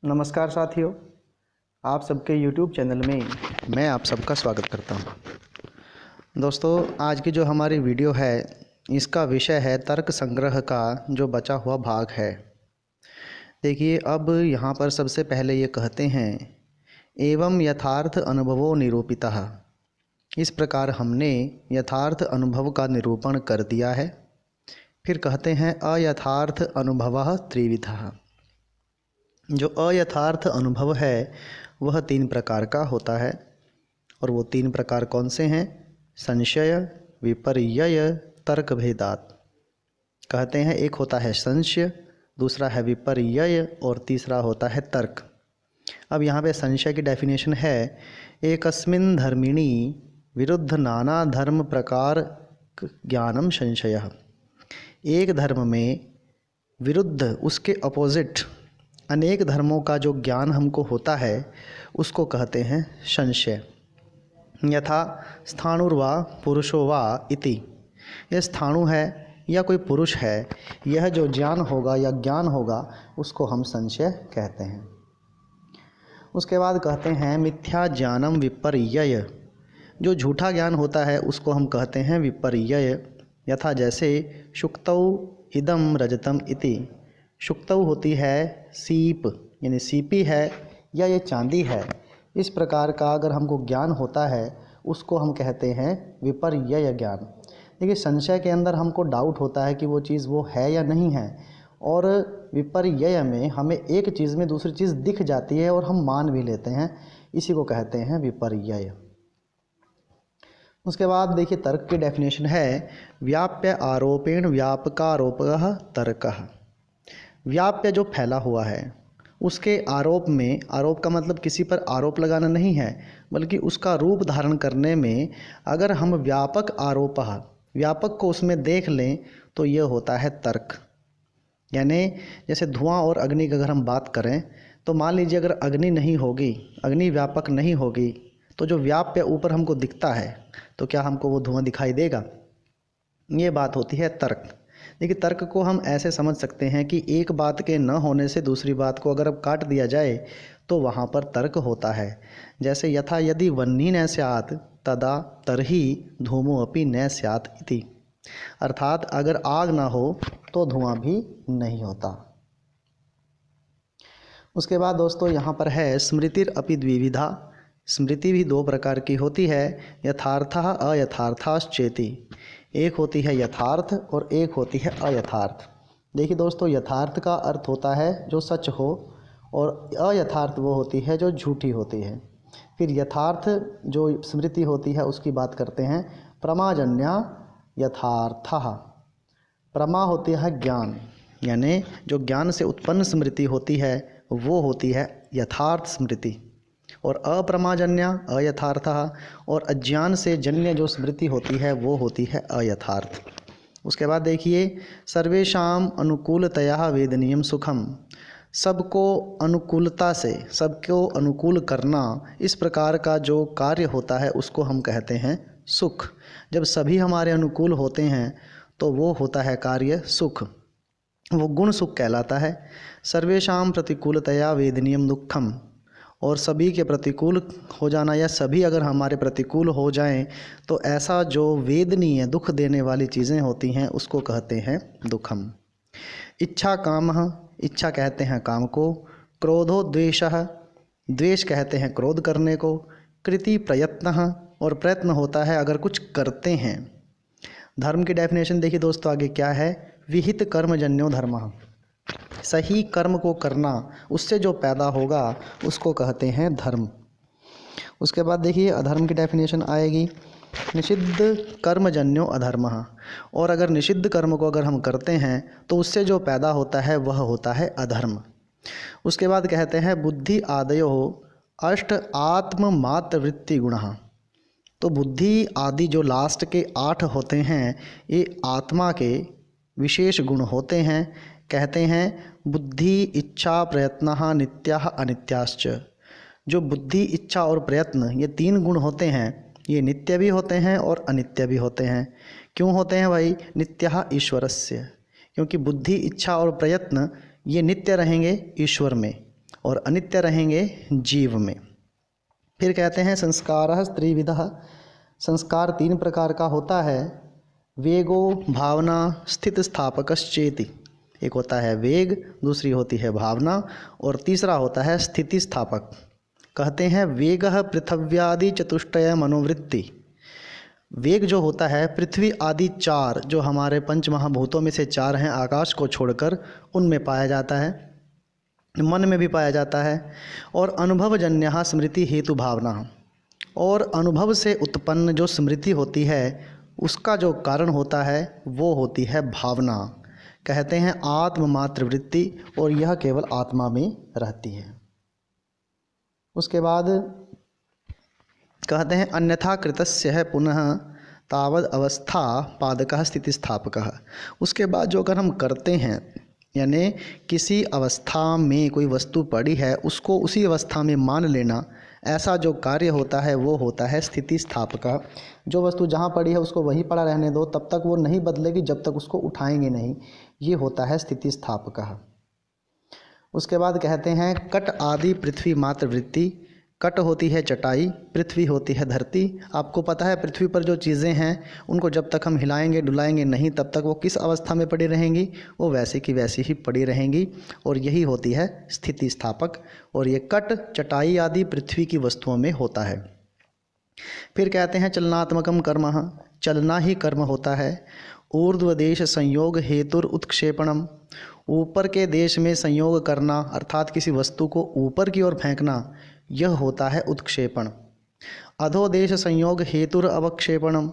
नमस्कार साथियों, आप सबके YouTube चैनल में मैं आप सबका स्वागत करता हूं। दोस्तों, आज की जो हमारी वीडियो है इसका विषय है तर्क संग्रह का जो बचा हुआ भाग है। देखिए, अब यहाँ पर सबसे पहले ये कहते हैं एवं यथार्थ अनुभवो निरूपितः। इस प्रकार हमने यथार्थ अनुभव का निरूपण कर दिया है। फिर कहते हैं अयथार्थ अनुभवः त्रिविधः। जो अयथार्थ अनुभव है वह 3 प्रकार का होता है, और वो 3 प्रकार कौन से हैं? संशय, विपर्यय, तर्क भेदात। कहते हैं एक होता है संशय, दूसरा है विपर्यय और तीसरा होता है तर्क। अब यहाँ पे संशय की डेफिनेशन है एकस्मिन् धर्मिणि विरुद्ध नाना धर्म प्रकार ज्ञानम संशयः। एक धर्म में विरुद्ध, उसके अपोजिट अनेक धर्मों का जो ज्ञान हमको होता है उसको कहते हैं संशय। यथा स्थाणुर्वा पुरुषो वा इति। यह स्थाणु है या कोई पुरुष है, यह जो ज्ञान होगा या ज्ञान होगा उसको हम संशय कहते हैं। उसके बाद कहते हैं मिथ्या ज्ञानम विपर्यय। जो झूठा ज्ञान होता है उसको हम कहते हैं विपर्यय। यथा जैसे शुक्तौ इदम रजतम इति। शुक्तौ होती है सीप, यानी सीपी है या ये चांदी है। इस प्रकार का अगर हमको ज्ञान होता है उसको हम कहते हैं विपर्यय ज्ञान। देखिए, संशय के अंदर हमको डाउट होता है कि वो चीज़ वो है या नहीं है, और विपर्यय में हमें एक चीज़ में दूसरी चीज़ दिख जाती है और हम मान भी लेते हैं। इसी को कहते हैं विपर्यय। उसके बाद देखिए तर्क की डेफिनेशन है व्याप्य आरोपेण व्यापकारोपः तर्कः। व्याप्य जो फैला हुआ है उसके आरोप में, आरोप का मतलब किसी पर आरोप लगाना नहीं है, बल्कि उसका रूप धारण करने में अगर हम व्यापक आरोप, व्यापक को उसमें देख लें तो यह होता है तर्क। यानी जैसे धुआं और अग्नि की अगर हम बात करें तो मान लीजिए अगर अग्नि नहीं होगी, अग्नि व्यापक नहीं होगी, तो जो व्याप्य ऊपर हमको दिखता है तो क्या हमको वो धुआं दिखाई देगा? ये बात होती है तर्क। देखिए, तर्क को हम ऐसे समझ सकते हैं कि एक बात के न होने से दूसरी बात को अगर अब काट दिया जाए तो वहाँ पर तर्क होता है। जैसे यथा यदि वह्नि न स्यात् तदा तर्हि धूमो अपि न स्यात् इति। अर्थात अगर आग ना हो तो धुआं भी नहीं होता। उसके बाद दोस्तों यहाँ पर है स्मृतिर अपि द्विविधा। स्मृति भी 2 प्रकार की होती है, यथार्थः अयथार्थाश्चेति। एक होती है यथार्थ और एक होती है अयथार्थ। देखिए दोस्तों, यथार्थ का अर्थ होता है जो सच हो, और अयथार्थ वो होती है जो झूठी होती है। फिर यथार्थ जो स्मृति होती है उसकी बात करते हैं प्रमाजन्या यथार्थः। प्रमा होती है ज्ञान, यानी जो ज्ञान से उत्पन्न स्मृति होती है वो होती है यथार्थ स्मृति, और अप्रमाजन्य अयथार्थः, और अज्ञान से जन्य जो स्मृति होती है वो होती है अयथार्थ। उसके बाद देखिए सर्वेषां अनुकूलतया वेदनीयम सुखम। सबको अनुकूलता से, सबको अनुकूल करना, इस प्रकार का जो कार्य होता है उसको हम कहते हैं सुख। जब सभी हमारे अनुकूल होते हैं तो वो होता है कार्य सुख, वो गुण सुख कहलाता है। सर्वेषां प्रतिकूलतया वेदनीयम दुःखम। और सभी के प्रतिकूल हो जाना या सभी अगर हमारे प्रतिकूल हो जाएं तो ऐसा जो वेदनीय दुख देने वाली चीज़ें होती हैं उसको कहते हैं दुखम। इच्छा कामः, इच्छा कहते हैं काम को। क्रोधो द्वेषः, द्वेष कहते हैं क्रोध करने को। कृति प्रयत्नः, और प्रयत्न होता है अगर कुछ करते हैं। धर्म की डेफिनेशन देखिए दोस्तों आगे क्या है, विहित कर्मजन्यो धर्मः। सही कर्म को करना, उससे जो पैदा होगा उसको कहते हैं धर्म। उसके बाद देखिए अधर्म की डेफिनेशन आएगी निषिद्ध कर्मजन्यो अधर्मः। और अगर निषिद्ध कर्म को अगर हम करते हैं तो उससे जो पैदा होता है वह होता है अधर्म। उसके बाद कहते हैं बुद्धि आदयो अष्ट आत्ममात्रवृत्ति गुणः। तो बुद्धि आदि जो लास्ट के 8 होते हैं ये आत्मा के विशेष गुण होते हैं। कहते हैं बुद्धि इच्छा प्रयत्नः नित्याः अनित्याश्च। जो बुद्धि इच्छा और प्रयत्न ये 3 गुण होते हैं ये नित्य भी होते हैं और अनित्य भी होते हैं। क्यों होते हैं भाई? नित्यः ईश्वरस्य, क्योंकि बुद्धि इच्छा और प्रयत्न ये नित्य रहेंगे ईश्वर में, और अनित्य रहेंगे जीव में। फिर कहते हैं संस्कारः त्रिविधः, संस्कार 3 प्रकार का होता है। वेगो भावना स्थित स्थापकश्चेति। एक होता है वेग, दूसरी होती है भावना और तीसरा होता है स्थिति स्थापक। कहते हैं वेगः पृथिव्यादि चतुष्टय मनोवृत्ति। वेग जो होता है पृथ्वी आदि 4 जो हमारे पंच महाभूतों में से 4 हैं आकाश को छोड़कर, उनमें पाया जाता है, मन में भी पाया जाता है। और अनुभवजन्य स्मृति हेतु भावना, और अनुभव से उत्पन्न जो स्मृति होती है उसका जो कारण होता है वो होती है भावना। कहते हैं आत्ममात्र वृत्ति, और यह केवल आत्मा में रहती है। उसके बाद कहते हैं अन्यथा कृतस्य है पुनः तावद अवस्था पादकः स्थिति स्थापकः। उसके बाद जो अगर हम करते हैं, यानी किसी अवस्था में कोई वस्तु पड़ी है उसको उसी अवस्था में मान लेना, ऐसा जो कार्य होता है वो होता है स्थिति स्थापक। जो वस्तु जहाँ पड़ी है उसको वहीं पड़ा रहने दो, तब तक वो नहीं बदलेगी जब तक उसको उठाएंगे नहीं, ये होता है स्थिति स्थापक। उसके बाद कहते हैं कट आदि पृथ्वी मात्र वृत्ति। कट होती है चटाई, पृथ्वी होती है धरती। आपको पता है पृथ्वी पर जो चीज़ें हैं उनको जब तक हम हिलाएंगे डुलाएंगे नहीं तब तक वो किस अवस्था में पड़ी रहेंगी, वो वैसे की वैसी ही पड़ी रहेंगी, और यही होती है स्थिति स्थापक। और ये कट चटाई आदि पृथ्वी की वस्तुओं में होता है। फिर कहते हैं चलनात्मकम कर्म, चलना ही कर्म होता है। ऊर्ध्व देश संयोग हेतुर उत्क्षेपणम, ऊपर के देश में संयोग करना अर्थात किसी वस्तु को ऊपर की ओर फेंकना, यह होता है उत्क्षेपण। अधोदेश संयोग हेतुर अवक्षेपणम,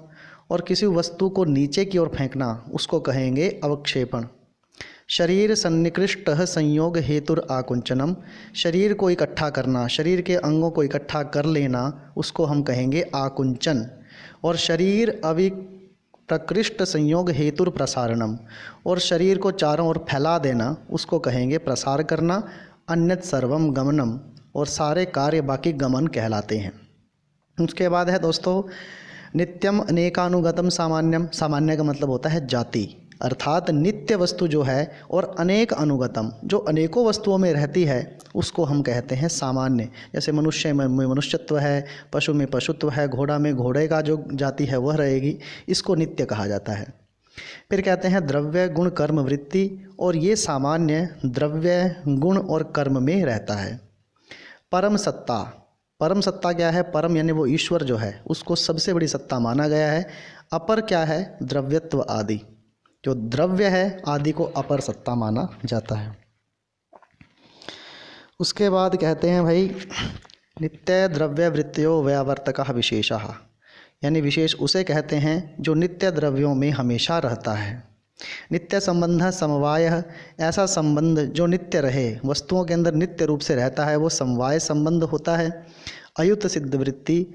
और किसी वस्तु को नीचे की ओर फेंकना उसको कहेंगे अवक्षेपण। शरीर सन्निकृष्ट संयोग हेतुर आकुंचनम, शरीर को इकट्ठा करना, शरीर के अंगों को इकट्ठा कर लेना उसको हम कहेंगे आकुंचन। और शरीर अविप्रकृष्ट संयोग हेतुर प्रसारणम, और शरीर को चारों ओर फैला देना उसको कहेंगे प्रसार करना। अन्यत सर्वम गमनम, और सारे कार्य बाकी गमन कहलाते हैं। उसके बाद है दोस्तों नित्यम अनेकानुगतम सामान्यम। सामान्य का मतलब होता है जाति, अर्थात नित्य वस्तु जो है, और अनेक अनुगतम जो अनेकों वस्तुओं में रहती है उसको हम कहते हैं सामान्य। जैसे मनुष्य में मनुष्यत्व है, पशु में पशुत्व है, घोड़ा में घोड़े का जो जाति है वह रहेगी, इसको नित्य कहा जाता है। फिर कहते हैं द्रव्य गुण कर्म वृत्ति, और ये सामान्य द्रव्य गुण और कर्म में रहता है। परम सत्ता, परम सत्ता क्या है? परम यानी वो ईश्वर जो है उसको सबसे बड़ी सत्ता माना गया है। अपर क्या है? द्रव्यत्व आदि, जो द्रव्य है आदि को अपर सत्ता माना जाता है। उसके बाद कहते हैं भाई नित्य द्रव्य वृत्तियो व्यावर्तकः विशेषः, यानी विशेष उसे कहते हैं जो नित्य द्रव्यों में हमेशा रहता है। नित्य संबंध समवाय, ऐसा संबंध जो नित्य रहे, वस्तुओं के अंदर नित्य रूप से रहता है, वो समवाय संबंध होता है। अयुत सिद्ध वृत्ति,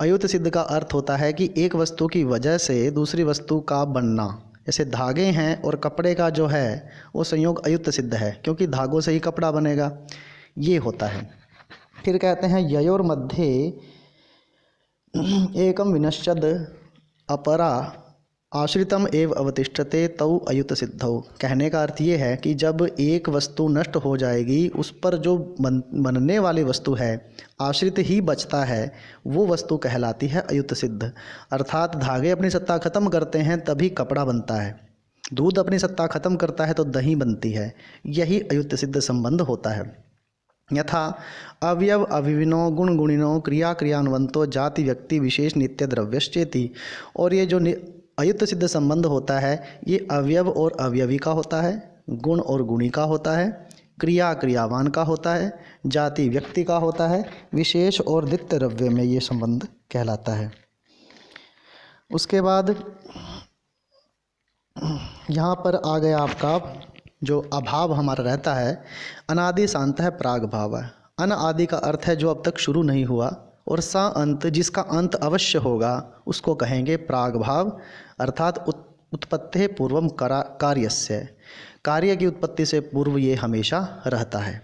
अयुत सिद्ध का अर्थ होता है कि एक वस्तु की वजह से दूसरी वस्तु का बनना। जैसे धागे हैं और कपड़े का जो है वो संयोग अयुत सिद्ध है, क्योंकि धागों से ही कपड़ा बनेगा, ये होता है। फिर कहते हैं ययोर मध्ये एकम विनश्यद अपरा आश्रितम एव अवतिष्ठते तौ अयुत सिद्धौ। कहने का अर्थ ये है कि जब एक वस्तु नष्ट हो जाएगी उस पर जो बनने वाली वस्तु है आश्रित ही बचता है, वो वस्तु कहलाती है अयुत सिद्ध। अर्थात धागे अपनी सत्ता खत्म करते हैं तभी कपड़ा बनता है, दूध अपनी सत्ता खत्म करता है तो दही बनती है, यही अयुत सिद्ध संबंध होता है। यथा अवयव अविविनो गुण गुणिनो क्रिया क्रियान्वंतो जाति व्यक्ति विशेष नित्य द्रव्यश्चेति। और ये जो अयुत सिद्ध संबंध होता है ये अवयव और अवयवी का होता है, गुण और गुणी का होता है, क्रिया क्रियावान का होता है, जाति व्यक्ति का होता है, विशेष और नित्य द्रव्य में ये संबंध कहलाता है। उसके बाद यहाँ पर आ गया आपका जो अभाव हमारा रहता है, अनादि शांत है प्राग भाव। अन आदि का अर्थ है जो अब तक शुरू नहीं हुआ, और सा अंत जिसका अंत अवश्य होगा उसको कहेंगे प्राग भाव। अर्थात उत्पत्ति पूर्वम कार्यस्य, कार्य की उत्पत्ति से पूर्व ये हमेशा रहता है।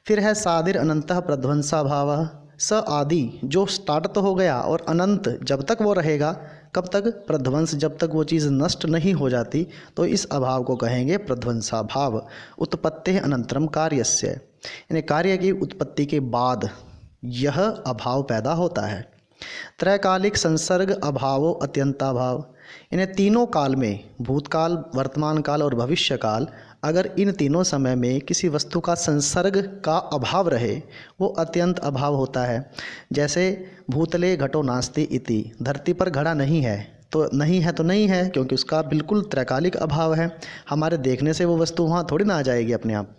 फिर है सादिर अनंतः प्रध्वंसा भाव। स आदि जो स्टार्ट तो हो गया और अनंत जब तक वो रहेगा कब तक? प्रध्वंस, जब तक वो चीज़ नष्ट नहीं हो जाती तो इस अभाव को कहेंगे प्रध्वंसाभाव। उत्पत्ति अनंतरम कार्यस्य, यानी कार्य की उत्पत्ति के बाद यह अभाव पैदा होता है। त्रैकालिक संसर्ग अभावो अत्यंताभाव, इन्हें तीनों काल में, भूतकाल, वर्तमान काल और भविष्य काल, अगर इन तीनों समय में किसी वस्तु का संसर्ग का अभाव रहे वो अत्यंत अभाव होता है। जैसे भूतले घटो नास्ति इति, धरती पर घड़ा नहीं है तो नहीं है तो नहीं है, क्योंकि उसका बिल्कुल त्रैकालिक अभाव है। हमारे देखने से वो वस्तु वहाँ थोड़ी ना आ जाएगी अपने आप।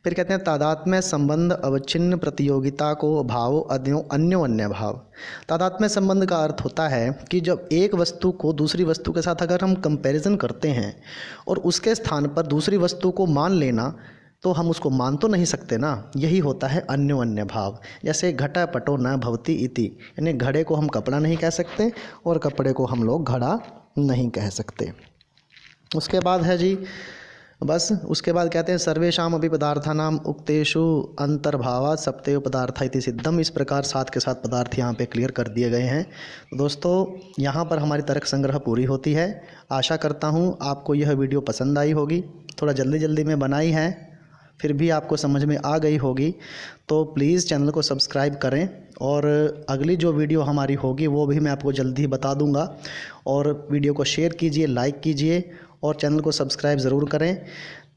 फिर कहते हैं तादात्म्य संबंध अवच्छिन्न प्रतियोगिता को भावो अन्योन्य भाव। तादात्म्य संबंध का अर्थ होता है कि जब एक वस्तु को दूसरी वस्तु के साथ अगर हम कंपैरिजन करते हैं और उसके स्थान पर दूसरी वस्तु को मान लेना, तो हम उसको मान तो नहीं सकते ना, यही होता है अन्योन्य भाव। जैसे घट पटो न भवति इति, यानी घड़े को हम कपड़ा नहीं कह सकते और कपड़े को हम लोग घड़ा नहीं कह सकते। उसके बाद है जी, बस उसके बाद कहते हैं सर्वेषाम अपि पदार्थानाम उक्तेषु अंतर्भावात् सप्तैव पदार्था इति सिद्धम। इस प्रकार साथ के साथ पदार्थ यहाँ पे क्लियर कर दिए गए हैं। दोस्तों, यहाँ पर हमारी तर्क संग्रह पूरी होती है। आशा करता हूँ आपको यह वीडियो पसंद आई होगी। थोड़ा जल्दी जल्दी में बनाई है, फिर भी आपको समझ में आ गई होगी, तो प्लीज़ चैनल को सब्सक्राइब करें और अगली जो वीडियो हमारी होगी वो भी मैं आपको जल्दी ही बता दूंगा। और वीडियो को शेयर कीजिए, लाइक कीजिए और चैनल को सब्सक्राइब ज़रूर करें।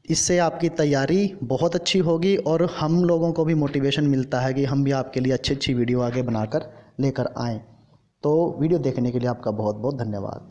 इससे आपकी तैयारी बहुत अच्छी होगी और हम लोगों को भी मोटिवेशन मिलता है कि हम भी आपके लिए अच्छी अच्छी वीडियो आगे बनाकर लेकर आएँ। तो वीडियो देखने के लिए आपका बहुत बहुत धन्यवाद।